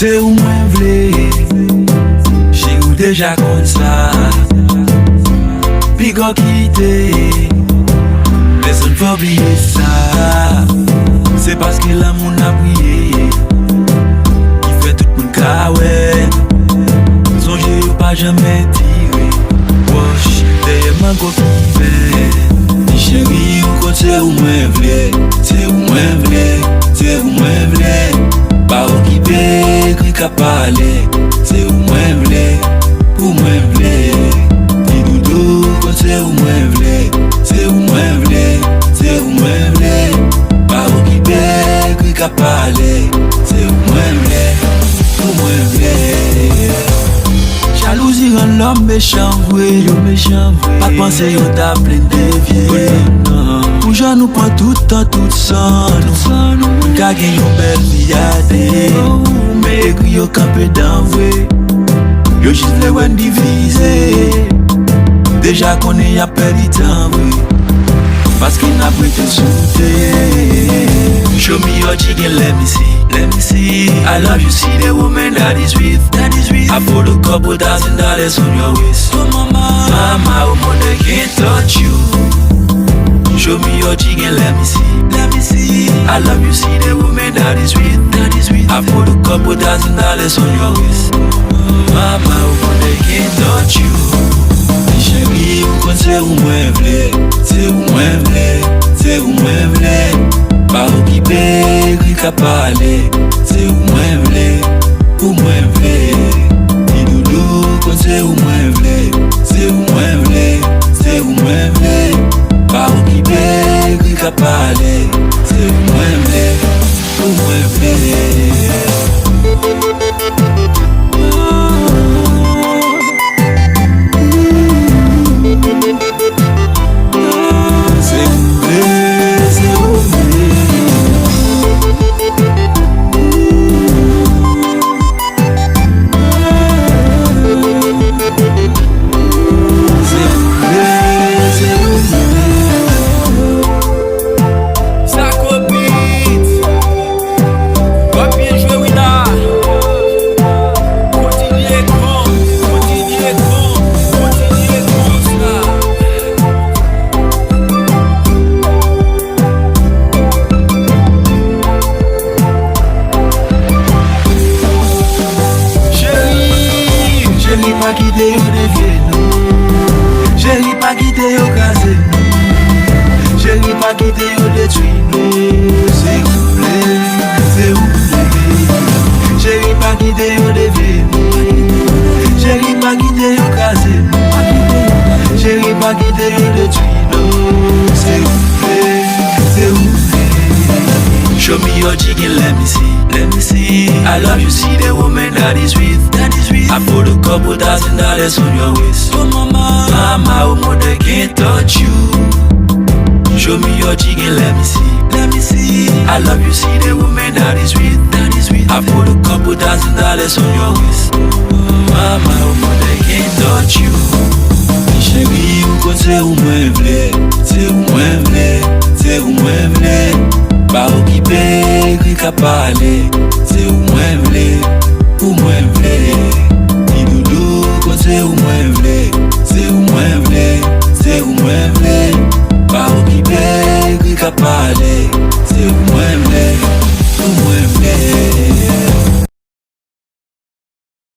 C'est où moi vle, j'ai ou déjà comme ça. Puis quand quitter, personne ne peut oublier ça. C'est parce que l'amour n'a brillé, il fait tout le monde caouet. Songez ou pas jamais tiré, wash, derrière ma go qui fait. Chérie, ou quand c'est où moi vle, c'est où moi vle, c'est où moi vle. Pas occupé, qui qu'a parlé, c'est où moi vle, où moi vle. Dis doudou, quand c'est où moi vle, c'est où moi vle, c'est où moi vle. Pas occupé, qui qu'a parlé, c'est où moi vle, où moi vle. Jalousie rend l'homme méchant, oui, yo méchant. Pas penser yo t'a plein de vieux. Pour j'en nous prend tout le temps, tout ça. Nous qu'a gagné une belle vie. Mais écrit yo campé d'envoi. Yo juste les wen divisé. Déjà qu'on est à perdu temps, oui. Parce qu'il n'a pas été sauté. Show me your chicken, let me see. I love you, see the woman that is with. I put a couple $1,000 on your waist. Oh mama, woman, can't touch you. Show me your chicken, let me see. I love you, see the woman that is with. I put a couple $1,000 on your waist. Mama, woman, can't touch you. Chérie, ou quand c'est où moi vle, c'est où moi vle, c'est où moi vle. Pas occupé, qui qu'a parlé, c'est où moi vle, où moi vle. Dis doudou, quand c'est où moi vle, c'est où moi vle, c'est où moi vle. Pas occupé, qui qu'a parlé, c'est où moi vle, où moi vle. Chérie, pas quitter au casé nous. Chérie, pas quitter au détruit nous. C'est où plaît, c'est où plaît. Chérie, pas quitter au dévier nous. Chérie, pas quitter au casé nous. Chérie, pas quitter au détruit nous. C'est où plaît, c'est où plaît. Show me your chicken, let me see. I love you, see the woman that is with. I put a couple $1,000 on your waist. Oh mama, woman, they can't touch you. Show me your chicken, let me see. I love you, see the woman that is with. I put a couple $1,000 on your waist. Mama, woman, they can't touch you. Chérie, ou quand c'est où moi vle, c'est où moi vle, c'est où moi vle. Pas occupé, qui qu'a parlé, c'est où moi vle, où moi vle. Dis doudou, quand c'est où moi vle, c'est où moi vle, c'est où moi vle. Pas occupé, qui qu'a parlé.